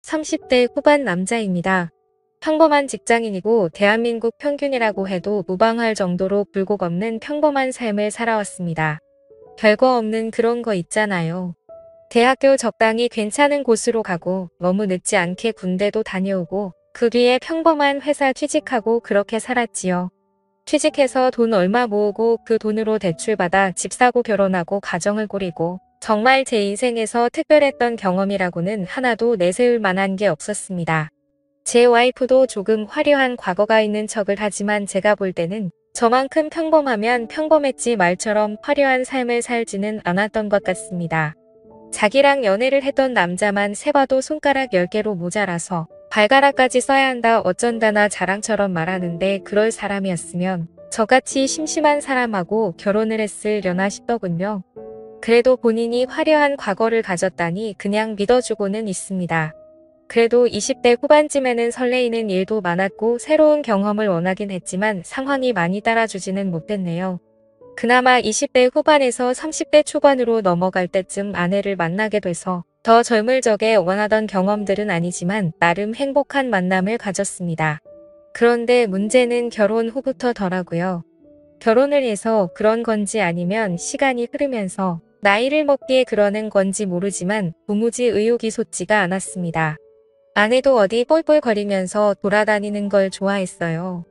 30대 후반 남자입니다. 평범한 직장인이고 대한민국 평균이라고 해도 무방할 정도로 굴곡 없는 평범한 삶을 살아왔습니다. 별거 없는 그런 거 있잖아요. 대학교 적당히 괜찮은 곳으로 가고 너무 늦지 않게 군대도 다녀오고 그 뒤에 평범한 회사 취직하고 그렇게 살았지요. 취직해서 돈 얼마 모으고 그 돈으로 대출받아 집 사고 결혼하고 가정을 꾸리고 정말 제 인생에서 특별했던 경험이라고는 하나도 내세울 만한 게 없었습니다. 제 와이프도 조금 화려한 과거가 있는 척을 하지만 제가 볼 때는 저만큼 평범하면 평범했지 말처럼 화려한 삶을 살지는 않았던 것 같습니다. 자기랑 연애를 했던 남자만 세봐도 손가락 10개로 모자라서 발가락까지 써야 한다 어쩐다나 자랑처럼 말하는데 그럴 사람이었으면 저같이 심심한 사람하고 결혼을 했으려나 싶더군요. 그래도 본인이 화려한 과거를 가졌다니 그냥 믿어주고는 있습니다. 그래도 20대 후반쯤에는 설레이는 일도 많았고 새로운 경험을 원하긴 했지만 상황이 많이 따라주지는 못했네요. 그나마 20대 후반에서 30대 초반으로 넘어갈 때쯤 아내를 만나게 돼서 더 젊을 적에 원하던 경험들은 아니지만 나름 행복한 만남을 가졌습니다. 그런데 문제는 결혼 후부터더라고요. 결혼을 해서 그런 건지 아니면 시간이 흐르면서 나이를 먹기에 그러는 건지 모르지만 도무지 의욕이 솟지가 않았습니다. 아내도 어디 뻘뻘거리면서 돌아다니는 걸 좋아했어요.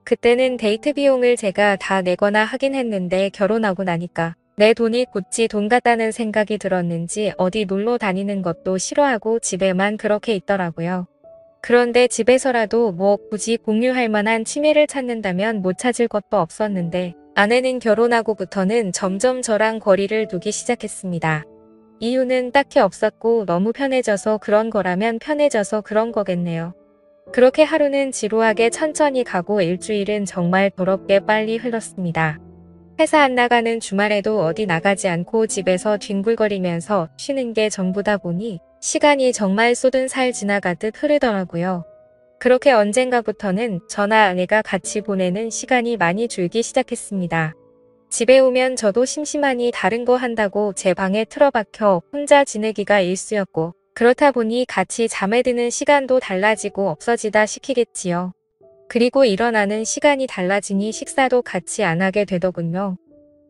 그때는 데이트 비용을 제가 다 내거나 하긴 했는데 결혼하고 나니까 내 돈이 곧지 돈 같다는 생각이 들었는지 어디 놀러 다니는 것도 싫어하고 집에만 그렇게 있더라고요. 그런데 집에서라도 뭐 굳이 공유할 만한 취미를 찾는다면 못 찾을 것도 없었는데 아내는 결혼하고부터는 점점 저랑 거리를 두기 시작했습니다. 이유는 딱히 없었고 너무 편해져서 그런 거라면 편해져서 그런 거겠네요. 그렇게 하루는 지루하게 천천히 가고 일주일은 정말 더럽게 빨리 흘렀습니다. 회사 안 나가는 주말에도 어디 나가지 않고 집에서 뒹굴거리면서 쉬는 게 전부다 보니 시간이 정말 쏟은 살 지나가듯 흐르더라고요. 그렇게 언젠가부터는 저나 아내가 같이 보내는 시간이 많이 줄기 시작했습니다. 집에 오면 저도 심심하니 다른 거 한다고 제 방에 틀어박혀 혼자 지내기가 일쑤였고 그렇다 보니 같이 잠에 드는 시간도 달라지고 없어지다 시키겠지요. 그리고 일어나는 시간이 달라지니 식사도 같이 안 하게 되더군요.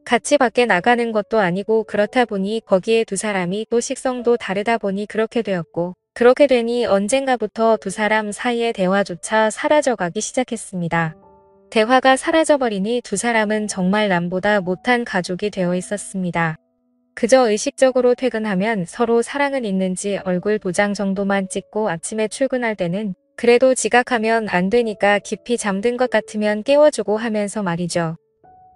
같이 밖에 나가는 것도 아니고 그렇다 보니 거기에 두 사람이 또 식성도 다르다 보니 그렇게 되었고 그렇게 되니 언젠가부터 두 사람 사이의 대화조차 사라져가기 시작했습니다. 대화가 사라져버리니 두 사람은 정말 남보다 못한 가족이 되어 있었습니다. 그저 의식적으로 퇴근하면 서로 사랑은 있는지 얼굴 도장 정도만 찍고 아침에 출근할 때는 그래도 지각하면 안 되니까 깊이 잠든 것 같으면 깨워주고 하면서 말이죠.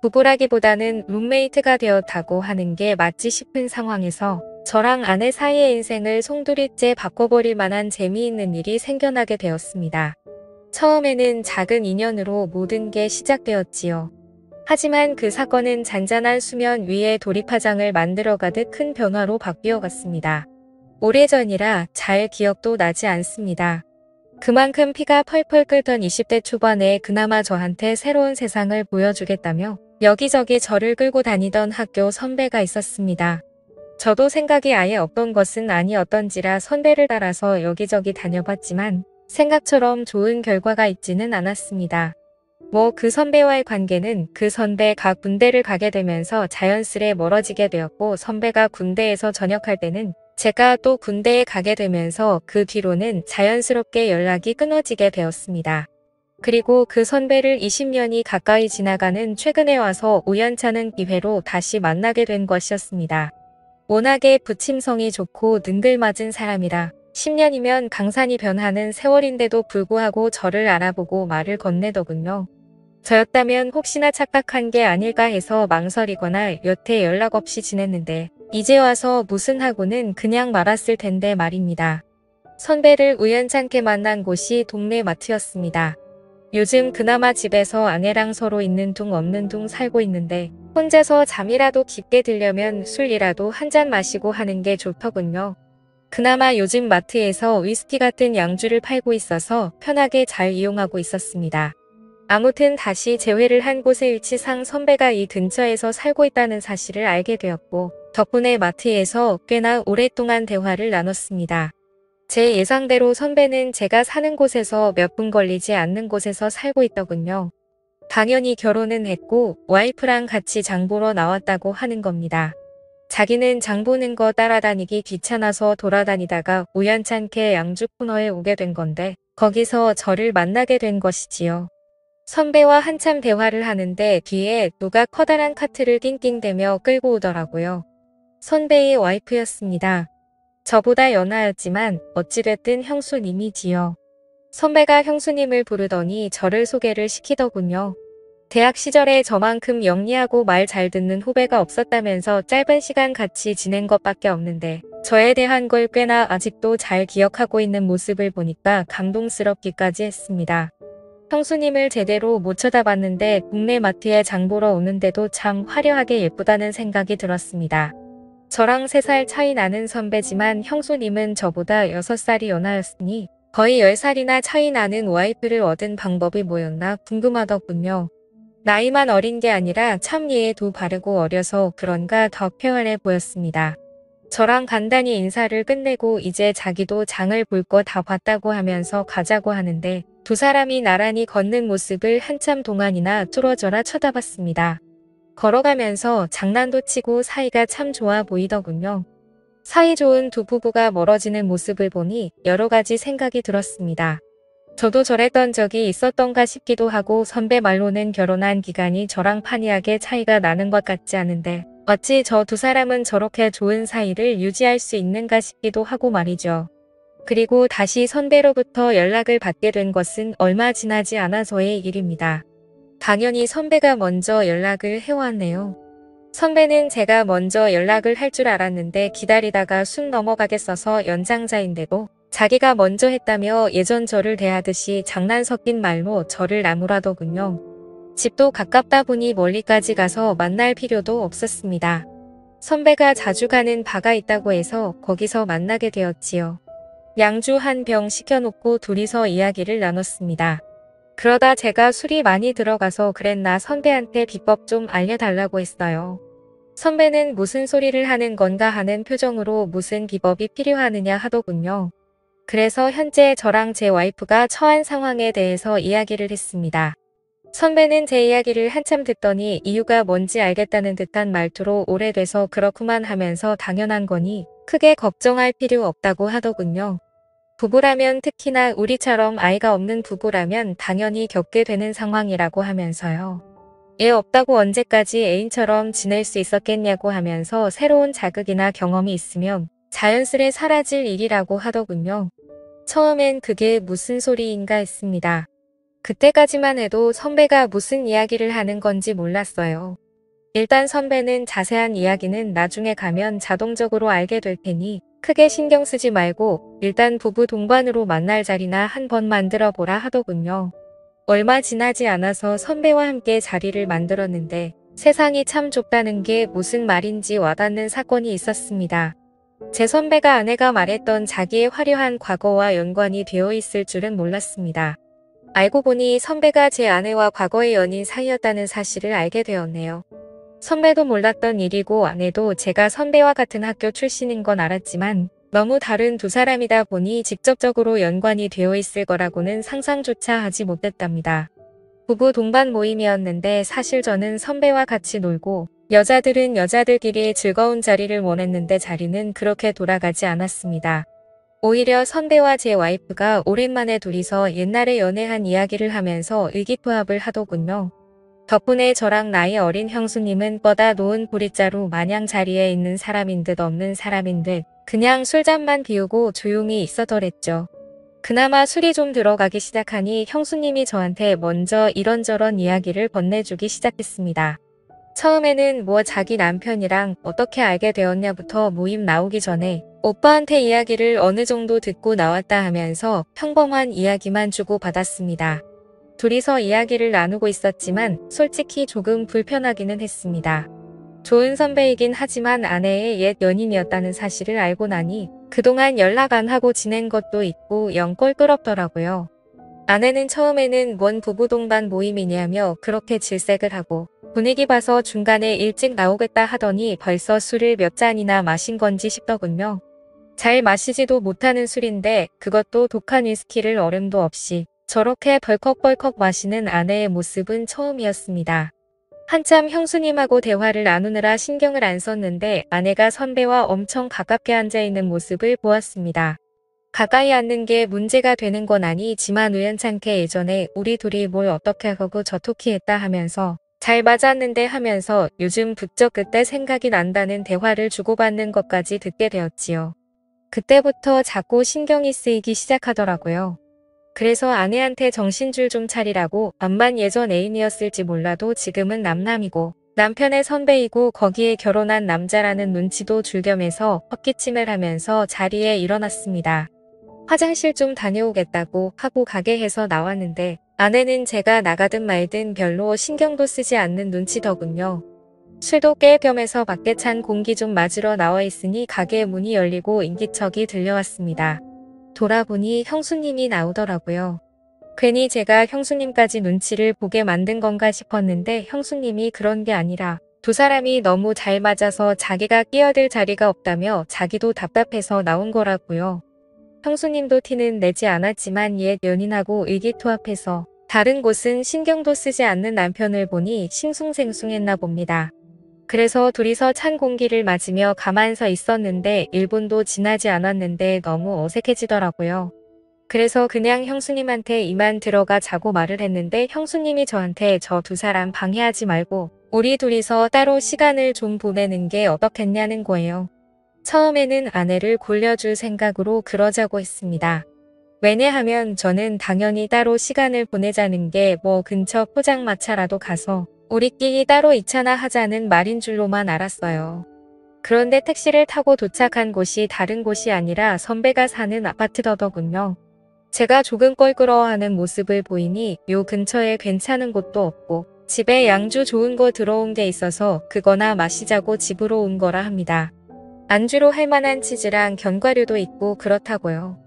부부라기보다는 룸메이트가 되었다고 하는 게 맞지 싶은 상황에서 저랑 아내 사이의 인생을 송두리째 바꿔버릴 만한 재미있는 일이 생겨나게 되었습니다. 처음에는 작은 인연으로 모든 게 시작되었지요. 하지만 그 사건은 잔잔한 수면 위에 돌이파장을 만들어가듯 큰 변화로 바뀌어갔습니다. 오래전이라 잘 기억도 나지 않습니다. 그만큼 피가 펄펄 끓던 20대 초반에 그나마 저한테 새로운 세상을 보여주겠다며 여기저기 저를 끌고 다니던 학교 선배가 있었습니다. 저도 생각이 아예 없던 것은 아니었던지라 선배를 따라서 여기저기 다녀봤지만 생각처럼 좋은 결과가 있지는 않았습니다. 그 선배와의 관계는 그 선배가 군대를 가게 되면서 자연스레 멀어지게 되었고 선배가 군대에서 전역할 때는 제가 또 군대에 가게 되면서 그 뒤로는 자연스럽게 연락이 끊어지게 되었습니다. 그리고 그 선배를 20년이 가까이 지나가는 최근에 와서 우연찮은 기회로 다시 만나게 된 것이었습니다. 워낙에 부침성이 좋고 능글맞은 사람이라 10년이면 강산이 변하는 세월인데도 불구하고 저를 알아보고 말을 건네더군요. 저였다면 혹시나 착각한 게 아닐까 해서 망설이거나 여태 연락 없이 지냈는데 이제 와서 무슨 하고는 그냥 말았을 텐데 말입니다. 선배를 우연찮게 만난 곳이 동네 마트였습니다. 요즘 그나마 집에서 아내랑 서로 있는 둥 없는 둥 살고 있는데 혼자서 잠이라도 깊게 들려면 술이라도 한 잔 마시고 하는 게 좋더군요. 그나마 요즘 마트에서 위스키 같은 양주를 팔고 있어서 편하게 잘 이용하고 있었습니다. 아무튼 다시 재회를 한 곳의 위치상 선배가 이 근처에서 살고 있다는 사실을 알게 되었고 덕분에 마트에서 꽤나 오랫동안 대화를 나눴습니다. 제 예상대로 선배는 제가 사는 곳에서 몇 분 걸리지 않는 곳에서 살고 있더군요. 당연히 결혼은 했고 와이프랑 같이 장 보러 나왔다고 하는 겁니다. 자기는 장 보는 거 따라다니기 귀찮아서 돌아다니다가 우연찮게 양주 코너에 오게 된 건데 거기서 저를 만나게 된 것이지요. 선배와 한참 대화를 하는데 뒤에 누가 커다란 카트를 띵띵대며 끌고 오더라고요. 선배의 와이프였습니다. 저보다 연하였지만 어찌됐든 형수님이지요. 선배가 형수님을 부르더니 저를 소개를 시키더군요. 대학 시절에 저만큼 영리하고 말 잘 듣는 후배가 없었다면서 짧은 시간 같이 지낸 것밖에 없는데 저에 대한 걸 꽤나 아직도 잘 기억하고 있는 모습을 보니까 감동스럽기까지 했습니다. 형수님을 제대로 못 쳐다봤는데 동네 마트에 장 보러 오는데도 참 화려하게 예쁘다는 생각이 들었습니다. 저랑 3살 차이 나는 선배지만 형수님은 저보다 6살이 연하였으니 거의 10살이나 차이 나는 와이프를 얻은 방법이 뭐였나 궁금하더군요. 나이만 어린 게 아니라 참 예의도 바르고 어려서 그런가 더 쾌활해 보였습니다. 저랑 간단히 인사를 끝내고 이제 자기도 장을 볼 거 다 봤다고 하면서 가자고 하는데 두 사람이 나란히 걷는 모습을 한참 동안이나 뚫어져라 쳐다봤습니다. 걸어가면서 장난도 치고 사이가 참 좋아 보이더군요. 사이 좋은 두 부부가 멀어지는 모습을 보니 여러 가지 생각이 들었습니다. 저도 저랬던 적이 있었던가 싶기도 하고 선배 말로는 결혼한 기간이 저랑 판이하게 차이가 나는 것 같지 않은데 어찌 저 두 사람은 저렇게 좋은 사이를 유지할 수 있는가 싶기도 하고 말이죠. 그리고 다시 선배로부터 연락을 받게 된 것은 얼마 지나지 않아서의 일입니다. 당연히 선배가 먼저 연락을 해왔네요. 선배는 제가 먼저 연락을 할 줄 알았는데 기다리다가 숨 넘어가겠어서 연장자인데도 자기가 먼저 했다며 예전 저를 대하듯이 장난 섞인 말로 저를 나무라더군요. 집도 가깝다 보니 멀리까지 가서 만날 필요도 없었습니다. 선배가 자주 가는 바가 있다고 해서 거기서 만나게 되었지요. 양주 한 병 시켜놓고 둘이서 이야기를 나눴습니다. 그러다 제가 술이 많이 들어가서 그랬나 선배한테 비법 좀 알려달라고 했어요. 선배는 무슨 소리를 하는 건가 하는 표정으로 무슨 비법이 필요하느냐 하더군요. 그래서 현재 저랑 제 와이프가 처한 상황에 대해서 이야기를 했습니다. 선배는 제 이야기를 한참 듣더니 이유가 뭔지 알겠다는 듯한 말투로 오래돼서 그렇구만 하면서 당연한 거니 크게 걱정할 필요 없다고 하더군요. 부부라면 특히나 우리처럼 아이가 없는 부부라면 당연히 겪게 되는 상황이라고 하면서요. 애 없다고 언제까지 애인처럼 지낼 수 있었겠냐고 하면서 새로운 자극이나 경험이 있으면 자연스레 사라질 일이라고 하더군요. 처음엔 그게 무슨 소리인가 했습니다. 그때까지만 해도 선배가 무슨 이야기를 하는 건지 몰랐어요. 일단 선배는 자세한 이야기는 나중에 가면 자동적으로 알게 될 테니 크게 신경 쓰지 말고 일단 부부 동반으로 만날 자리나 한번 만들어 보라 하더군요. 얼마 지나지 않아서 선배와 함께 자리를 만들었는데 세상이 참 좁다는 게 무슨 말인지 와닿는 사건이 있었습니다. 제 선배가 아내가 말했던 자기의 화려한 과거와 연관이 되어 있을 줄은 몰랐습니다. 알고 보니 선배가 제 아내와 과거의 연인 사이였다는 사실을 알게 되었네요. 선배도 몰랐던 일이고 아내도 제가 선배와 같은 학교 출신인 건 알았지만 너무 다른 두 사람이다 보니 직접적으로 연관이 되어 있을 거라고는 상상조차 하지 못했답니다. 부부 동반 모임이었는데 사실 저는 선배와 같이 놀고 여자들은 여자들끼리의 즐거운 자리를 원했는데 자리는 그렇게 돌아가지 않았습니다. 오히려 선배와 제 와이프가 오랜만에 둘이서 옛날에 연애한 이야기를 하면서 의기투합을 하더군요. 덕분에 저랑 나이 어린 형수님은 뻗아 놓은 보릿자루 마냥 자리에 있는 사람인 듯 없는 사람인 듯 그냥 술잔만 비우고 조용히 있어더랬죠. 그나마 술이 좀 들어가기 시작하니 형수님이 저한테 먼저 이런저런 이야기를 건네주기 시작했습니다. 처음에는 뭐 자기 남편이랑 어떻게 알게 되었냐부터 모임 나오기 전에 오빠한테 이야기를 어느 정도 듣고 나왔다 하면서 평범한 이야기만 주고받았습니다. 둘이서 이야기를 나누고 있었지만 솔직히 조금 불편하기는 했습니다. 좋은 선배이긴 하지만 아내의 옛 연인이었다는 사실을 알고 나니 그동안 연락 안 하고 지낸 것도 있고 영 껄끄럽더라고요. 아내는 처음에는 뭔 부부 동반 모임이냐며 그렇게 질색을 하고 분위기 봐서 중간에 일찍 나오겠다 하더니 벌써 술을 몇 잔이나 마신 건지 싶더군요. 잘 마시지도 못하는 술인데 그것도 독한 위스키를 얼음도 없이 저렇게 벌컥벌컥 마시는 아내의 모습은 처음이었습니다. 한참 형수님하고 대화를 나누느라 신경을 안 썼는데 아내가 선배와 엄청 가깝게 앉아있는 모습을 보았습니다. 가까이 앉는 게 문제가 되는 건 아니지만 우연찮게 예전에 우리 둘이 뭘 어떻게 하고 저토키 했다 하면서 잘 맞았는데 하면서 요즘 부쩍 그때 생각이 난다는 대화를 주고받는 것까지 듣게 되었지요. 그때부터 자꾸 신경이 쓰이기 시작하더라고요. 그래서 아내한테 정신줄 좀 차리라고 암만 예전 애인이었을지 몰라도 지금은 남남이고 남편의 선배이고 거기에 결혼한 남자라는 눈치도 줄겸해서 헛기침을 하면서 자리에 일어났습니다. 화장실 좀 다녀오겠다고 하고 가게 해서 나왔는데 아내는 제가 나가든 말든 별로 신경도 쓰지 않는 눈치더군요. 술도 깰 겸해서 밖에 찬 공기 좀 맞으러 나와 있으니 가게 문이 열리고 인기척이 들려왔습니다. 돌아보니 형수님이 나오더라고요. 괜히 제가 형수님까지 눈치를 보게 만든 건가 싶었는데 형수님이 그런 게 아니라 두 사람이 너무 잘 맞아서 자기가 끼어들 자리가 없다며 자기도 답답해서 나온 거라고요. 형수님도 티는 내지 않았지만 옛 연인하고 의기투합해서 다른 곳은 신경도 쓰지 않는 남편을 보니 싱숭생숭했나 봅니다. 그래서 둘이서 찬 공기를 맞으며 가만 서 있었는데 1분도 지나지 않았는데 너무 어색해지더라고요. 그래서 그냥 형수님한테 이만 들어가 자고 말을 했는데 형수님이 저한테 저 두 사람 방해하지 말고 우리 둘이서 따로 시간을 좀 보내는 게 어떻겠냐는 거예요. 처음에는 아내를 골려줄 생각으로 그러자고 했습니다. 왜냐하면 저는 당연히 따로 시간을 보내자는 게 뭐 근처 포장마차라도 가서 우리끼리 따로 있잖아 하자는 말인 줄로만 알았어요. 그런데 택시를 타고 도착한 곳이 다른 곳이 아니라 선배가 사는 아파트더더군요. 제가 조금 껄끄러워하는 모습을 보이니 요 근처에 괜찮은 곳도 없고 집에 양주 좋은 거 들어온 게 있어서 그거나 마시자고 집으로 온 거라 합니다. 안주로 할 만한 치즈랑 견과류도 있고 그렇다고요.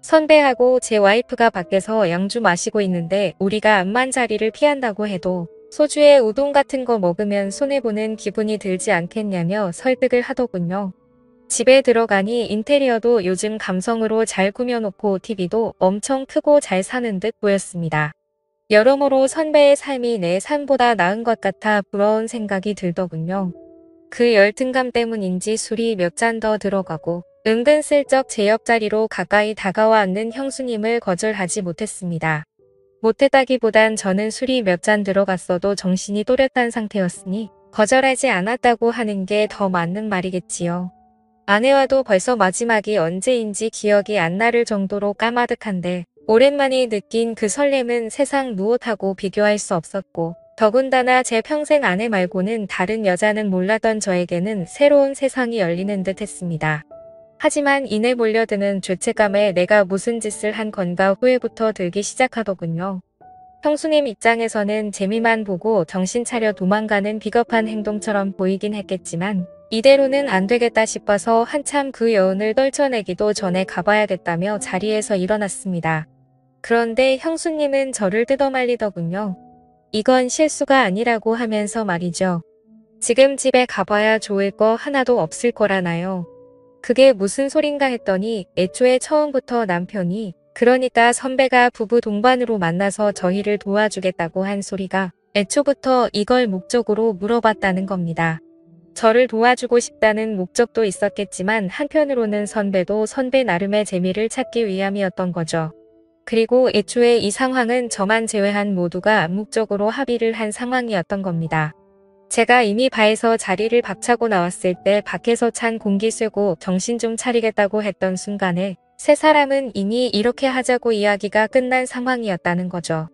선배하고 제 와이프가 밖에서 양주 마시고 있는데 우리가 암만 자리를 피한다고 해도 소주에 우동 같은 거 먹으면 손해보는 기분이 들지 않겠냐며 설득을 하더군요. 집에 들어가니 인테리어도 요즘 감성으로 잘 꾸며놓고 TV도 엄청 크고 잘 사는 듯 보였습니다. 여러모로 선배의 삶이 내 삶보다 나은 것 같아 부러운 생각이 들더군요. 그 열등감 때문인지 술이 몇 잔 더 들어가고 은근슬쩍 제 옆자리로 가까이 다가와 앉는 형수님을 거절하지 못했습니다. 못했다기보단 저는 술이 몇 잔 들어갔어도 정신이 또렷한 상태였으니 거절하지 않았다고 하는 게 더 맞는 말이겠지요. 아내와도 벌써 마지막이 언제인지 기억이 안 나를 정도로 까마득한데 오랜만에 느낀 그 설렘은 세상 무엇하고 비교할 수 없었고 더군다나 제 평생 아내 말고는 다른 여자는 몰랐던 저에게는 새로운 세상이 열리는 듯 했습니다. 하지만 이내 몰려드는 죄책감에 내가 무슨 짓을 한 건가 후회부터 들기 시작하더군요. 형수님 입장에서는 재미만 보고 정신 차려 도망가는 비겁한 행동처럼 보이긴 했겠지만 이대로는 안 되겠다 싶어서 한참 그 여운을 떨쳐내기도 전에 가봐야겠다며 자리에서 일어났습니다. 그런데 형수님은 저를 뜯어말리더군요. 이건 실수가 아니라고 하면서 말이죠. 지금 집에 가봐야 좋을 거 하나도 없을 거라나요. 그게 무슨 소린가 했더니 애초에 처음부터 남편이 그러니까 선배가 부부 동반으로 만나서 저희를 도와주겠다고 한 소리가 애초부터 이걸 목적으로 물어봤다는 겁니다. 저를 도와주고 싶다는 목적도 있었겠지만 한편으로는 선배도 선배 나름의 재미를 찾기 위함이었던 거죠. 그리고 애초에 이 상황은 저만 제외한 모두가 암묵적으로 합의를 한 상황이었던 겁니다. 제가 이미 바에서 자리를 박차고 나왔을 때 밖에서 찬 공기 쐬고 정신 좀 차리겠다고 했던 순간에 세 사람은 이미 이렇게 하자고 이야기가 끝난 상황이었다는 거죠.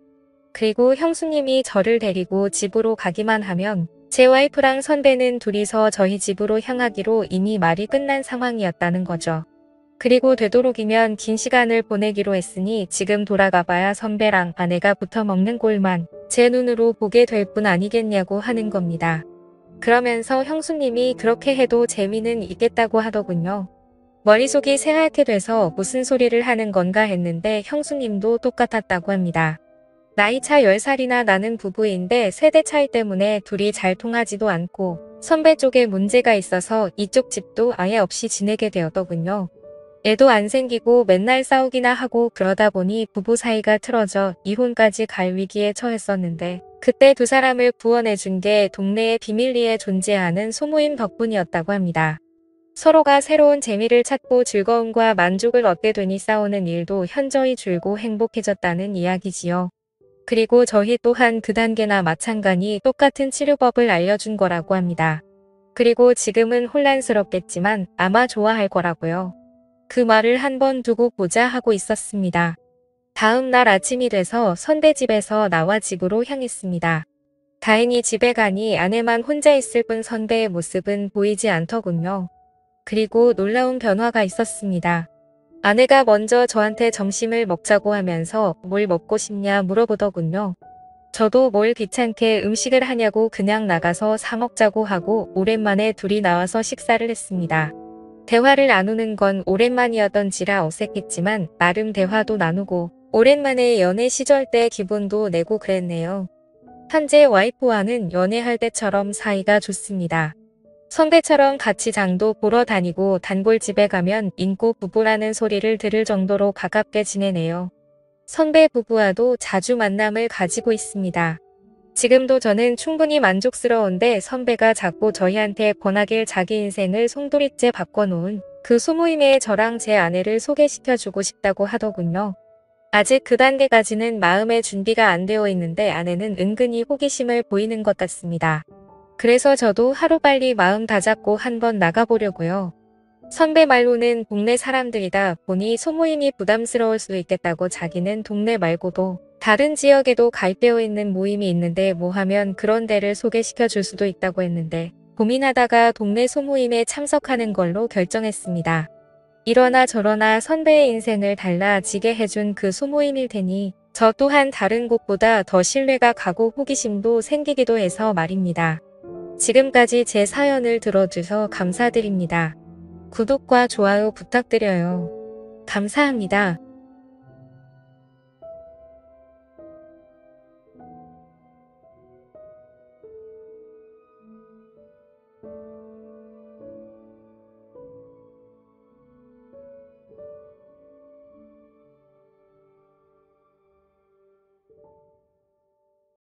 그리고 형수님이 저를 데리고 집으로 가기만 하면 제 와이프랑 선배는 둘이서 저희 집으로 향하기로 이미 말이 끝난 상황이었다는 거죠. 그리고 되도록이면 긴 시간을 보내기로 했으니 지금 돌아가봐야 선배랑 아내가 붙어먹는 꼴만 제 눈으로 보게 될 뿐 아니겠냐고 하는 겁니다. 그러면서 형수님이 그렇게 해도 재미는 있겠다고 하더군요. 머릿속이 새하얗게 돼서 무슨 소리를 하는 건가 했는데 형수님도 똑같았다고 합니다. 나이차 10살이나 나는 부부인데 세대 차이 때문에 둘이 잘 통하지도 않고 선배 쪽에 문제가 있어서 이쪽 집도 아예 없이 지내게 되었더군요. 애도 안 생기고 맨날 싸우기나 하고 그러다 보니 부부 사이가 틀어져 이혼까지 갈 위기에 처했었는데 그때 두 사람을 구원해준 게 동네의 비밀리에 존재하는 소모임 덕분이었다고 합니다. 서로가 새로운 재미를 찾고 즐거움과 만족을 얻게 되니 싸우는 일도 현저히 줄고 행복해졌다는 이야기지요. 그리고 저희 또한 그 단계나 마찬가지 똑같은 치료법을 알려준 거라고 합니다. 그리고 지금은 혼란스럽겠지만 아마 좋아할 거라고요. 그 말을 한번 두고 보자 하고 있었습니다. 다음 날 아침이 돼서 선배 집에서 나와 집으로 향했습니다. 다행히 집에 가니 아내만 혼자 있을 뿐 선배의 모습은 보이지 않더군요. 그리고 놀라운 변화가 있었습니다. 아내가 먼저 저한테 점심을 먹자고 하면서 뭘 먹고 싶냐 물어보더군요. 저도 뭘 귀찮게 음식을 하냐고 그냥 나가서 사 먹자고 하고 오랜만에 둘이 나와서 식사를 했습니다. 대화를 나누는 건 오랜만이었던지라 어색했지만 나름 대화도 나누고 오랜만에 연애 시절 때 기분도 내고 그랬네요. 현재 와이프와는 연애할 때처럼 사이가 좋습니다. 선배처럼 같이 장도 보러 다니고 단골집에 가면 인고 부부라는 소리를 들을 정도로 가깝게 지내네요. 선배 부부와도 자주 만남을 가지고 있습니다. 지금도 저는 충분히 만족스러운데 선배가 자꾸 저희한테 권하길 자기 인생을 송두리째 바꿔놓은 그 소모임에 저랑 제 아내를 소개시켜주고 싶다고 하더군요. 아직 그 단계까지는 마음의 준비가 안 되어 있는데 아내는 은근히 호기심을 보이는 것 같습니다. 그래서 저도 하루빨리 마음 다잡고 한번 나가보려고요. 선배 말로는 동네 사람들이다 보니 소모임이 부담스러울 수 있겠다고 자기는 동네 말고도 다른 지역에도 가입되어 있는 모임이 있는데 뭐 하면 그런 데를 소개시켜 줄 수도 있다고 했는데 고민하다가 동네 소모임에 참석하는 걸로 결정했습니다. 이러나 저러나 선배의 인생을 달라지게 해준 그 소모임일 테니 저 또한 다른 곳보다 더 신뢰가 가고 호기심도 생기기도 해서 말입니다. 지금까지 제 사연을 들어주셔서 감사드립니다. 구독과 좋아요 부탁드려요. 감사합니다.